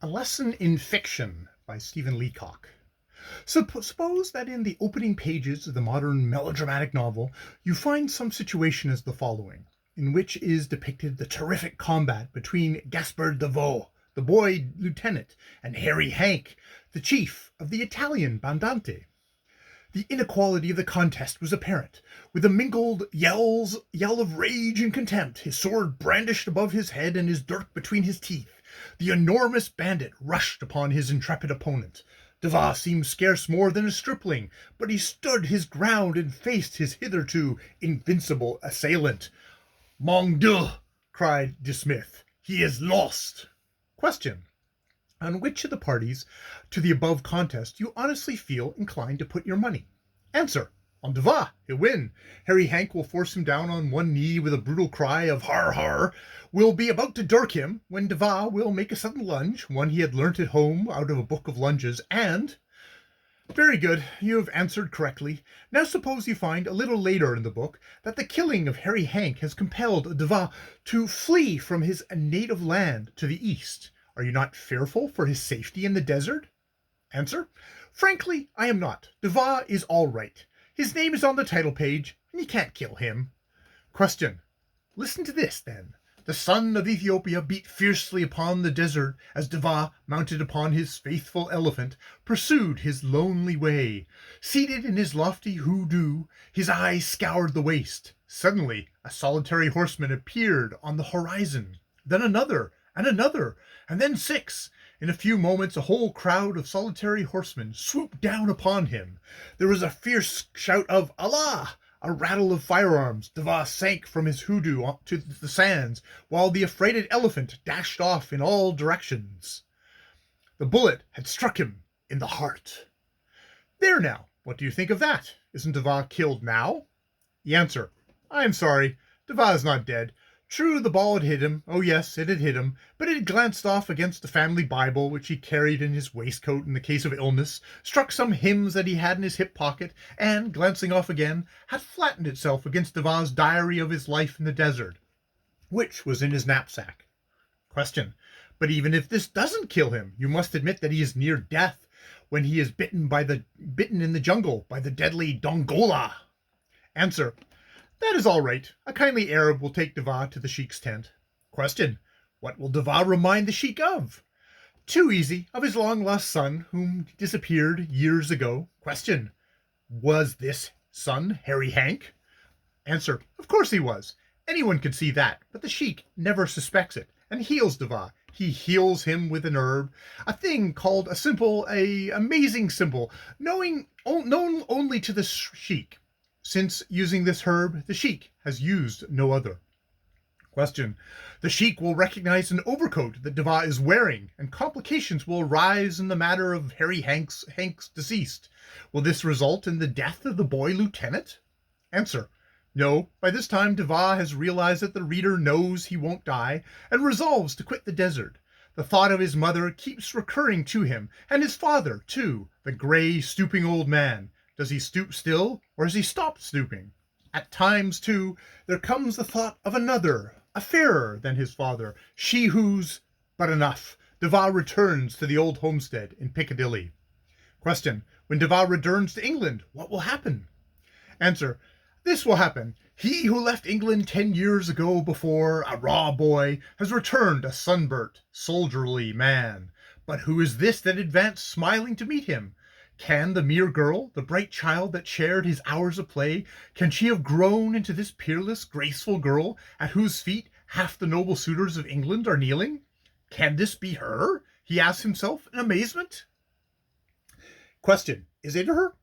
A Lesson in Fiction by Stephen Leacock. Suppose that in the opening pages of the modern melodramatic novel, you find some situation as the following, in which is depicted the terrific combat between Gaspard de Vaux, the boy lieutenant, and Harry Hank, the chief of the Italian Bandante. The inequality of the contest was apparent. With a mingled yell of rage and contempt, his sword brandished above his head and his dirk between his teeth, the enormous bandit rushed upon his intrepid opponent. De Vaux seemed scarce more than a stripling, but he stood his ground and faced his hitherto invincible assailant. "Mon Dieu!" cried De Smith, "he is lost." Question: on which of the parties to the above contest you honestly feel inclined to put your money? Answer: on De Vaux, he'll win. Harry Hank will force him down on one knee with a brutal cry of "har har," will be about to dirk him, when De Vaux will make a sudden lunge, one he had learnt at home out of a book of lunges, and... Very good, you have answered correctly. Now suppose you find a little later in the book that the killing of Harry Hank has compelled De Vaux to flee from his native land to the east. Are you not fearful for his safety in the desert? Answer: frankly, I am not. De Vaux is all right. His name is on the title page, and you can't kill him. Question: listen to this, then. The sun of Ethiopia beat fiercely upon the desert as De Vaux, mounted upon his faithful elephant, pursued his lonely way. Seated in his lofty hoodoo, his eyes scoured the waste. Suddenly, a solitary horseman appeared on the horizon. Then another, and then six. In a few moments, a whole crowd of solitary horsemen swooped down upon him. There was a fierce shout of "Allah!" a rattle of firearms. De Vaux sank from his hoodoo to the sands, while the affrighted elephant dashed off in all directions. The bullet had struck him in the heart. There now, what do you think of that? Isn't De Vaux killed now? The answer: I am sorry, De Vaux is not dead. True, the ball had hit him. Oh yes, it had hit him, but it had glanced off against the family Bible, which he carried in his waistcoat in the case of illness, struck some hymns that he had in his hip pocket, and, glancing off again, had flattened itself against De Vaux's diary of his life in the desert, which was in his knapsack. Question: but even if this doesn't kill him, you must admit that he is near death when he is bitten in the jungle by the deadly Dongola. Answer: that is all right. A kindly Arab will take De Vaux to the sheik's tent. Question: what will De Vaux remind the sheik of? Too easy, of his long-lost son, whom disappeared years ago. Question: was this son Harry Hank? Answer: of course he was. Anyone could see that, but the sheik never suspects it, and heals De Vaux. He heals him with an herb, a thing called a amazing symbol, known only to the sheik. Since using this herb, the sheik has used no other. Question: the sheik will recognize an overcoat that De Vaux is wearing, and complications will arise in the matter of Harry Hank's deceased. Will this result in the death of the boy lieutenant? Answer: no, by this time De Vaux has realized that the reader knows he won't die, and resolves to quit the desert. The thought of his mother keeps recurring to him, and his father, too, the gray, stooping old man. Does he stoop still, or has he stopped stooping? At times, too, there comes the thought of another, a fairer than his father, she whose... But enough. De Vaux returns to the old homestead in Piccadilly. Question: when De Vaux returns to England, what will happen? Answer: this will happen. He who left England 10 years ago before, a raw boy, has returned a sunburnt, soldierly man. But who is this that advanced smiling to meet him? Can the mere girl, the bright child that shared his hours of play, can she have grown into this peerless, graceful girl, at whose feet half the noble suitors of England are kneeling? Can this be her? He asks himself in amazement. Question: is it her?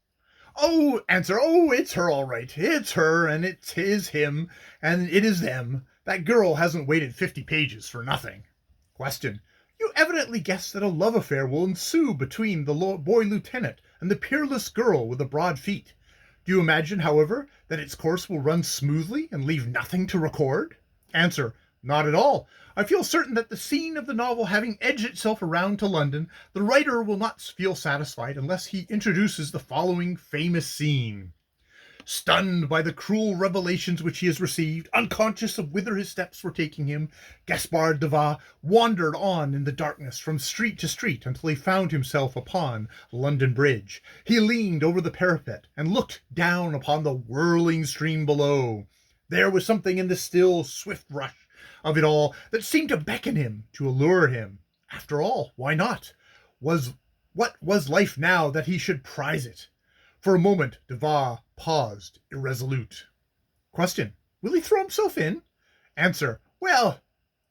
Answer: it's her all right. It's her, and it is him, and it is them. That girl hasn't waited 50 pages for nothing. Question: you evidently guess that a love affair will ensue between the boy lieutenant and the peerless girl with the broad feet. Do you imagine, however, that its course will run smoothly and leave nothing to record? Answer: not at all. I feel certain that the scene of the novel having edged itself around to London, the writer will not feel satisfied unless he introduces the following famous scene. Stunned by the cruel revelations which he has received, unconscious of whither his steps were taking him, Gaspard de Vaix wandered on in the darkness from street to street until he found himself upon London Bridge. He leaned over the parapet and looked down upon the whirling stream below. There was something in the still, swift rush of it all that seemed to beckon him, to allure him. After all, why not? What was life now that he should prize it? For a moment, de Vaix paused, irresolute. Question: will he throw himself in? Answer: well,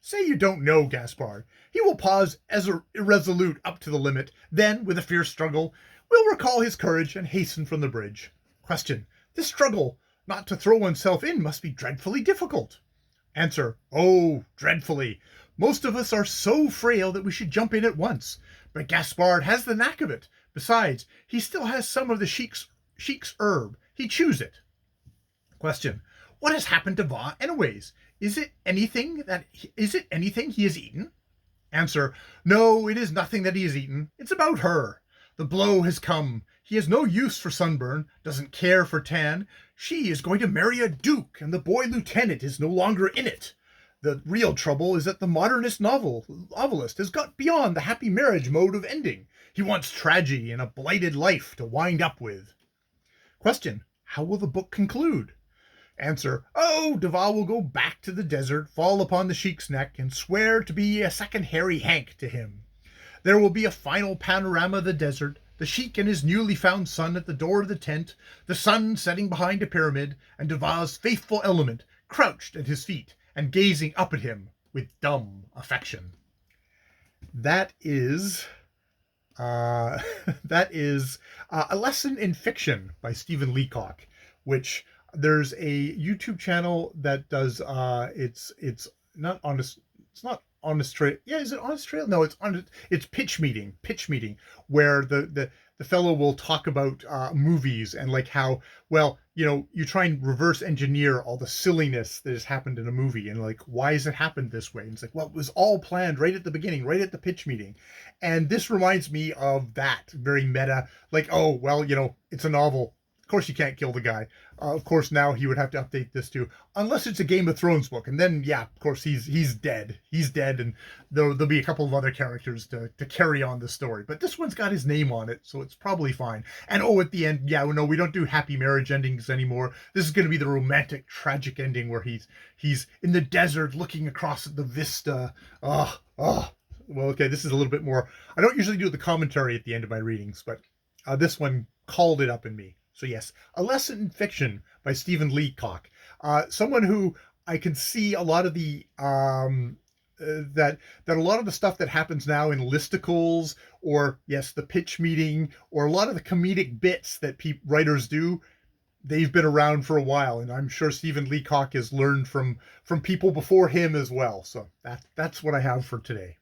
say you don't know Gaspard. He will pause as irresolute up to the limit, then, with a fierce struggle, will recall his courage and hasten from the bridge. Question: this struggle not to throw oneself in must be dreadfully difficult. Answer: oh, dreadfully. Most of us are so frail that we should jump in at once. But Gaspard has the knack of it. Besides, he still has some of the sheik's herb. He chews it. Question: what has happened to Vaix anyways? Is it anything he has eaten? Answer: no, it is nothing that he has eaten. It's about her. The blow has come. He has no use for sunburn, doesn't care for tan. She is going to marry a duke, and the boy lieutenant is no longer in it. The real trouble is that the modernist novelist has got beyond the happy marriage mode of ending. He wants tragedy and a blighted life to wind up with. Question: how will the book conclude? Answer: oh, de Vaix will go back to the desert, fall upon the sheik's neck, and swear to be a second Harry Hank to him. There will be a final panorama of the desert, the sheik and his newly found son at the door of the tent, the sun setting behind a pyramid, and de Vaix's faithful element crouched at his feet and gazing up at him with dumb affection. That is A Lesson in Fiction by Stephen Leacock, which there's a YouTube channel that does it's not honest it's not honest trail. Yeah, is it honest trail? No, it's pitch meeting, where the fellow will talk about movies and like how, well, you try and reverse engineer all the silliness that has happened in a movie and like, why has it happened this way? And it's like, well, it was all planned right at the beginning, right at the pitch meeting. And this reminds me of that very meta, like, oh, well, it's a novel. Of course you can't kill the guy. Of course now he would have to update this too, unless it's a Game of Thrones book, and then yeah, of course he's dead. He's dead, and there'll be a couple of other characters to carry on the story. But this one's got his name on it, so it's probably fine. And oh, at the end, yeah, no, we don't do happy marriage endings anymore. This is going to be the romantic, tragic ending where he's in the desert looking across at the vista. Oh. Well, okay, this is a little bit more. I don't usually do the commentary at the end of my readings, but this one called it up in me. So yes, A Lesson in Fiction by Stephen Leacock. Someone who I can see a lot of the that a lot of the stuff that happens now in listicles, or yes, the pitch meeting, or a lot of the comedic bits that writers do, they've been around for a while, and I'm sure Stephen Leacock has learned from people before him as well. So that's what I have for today.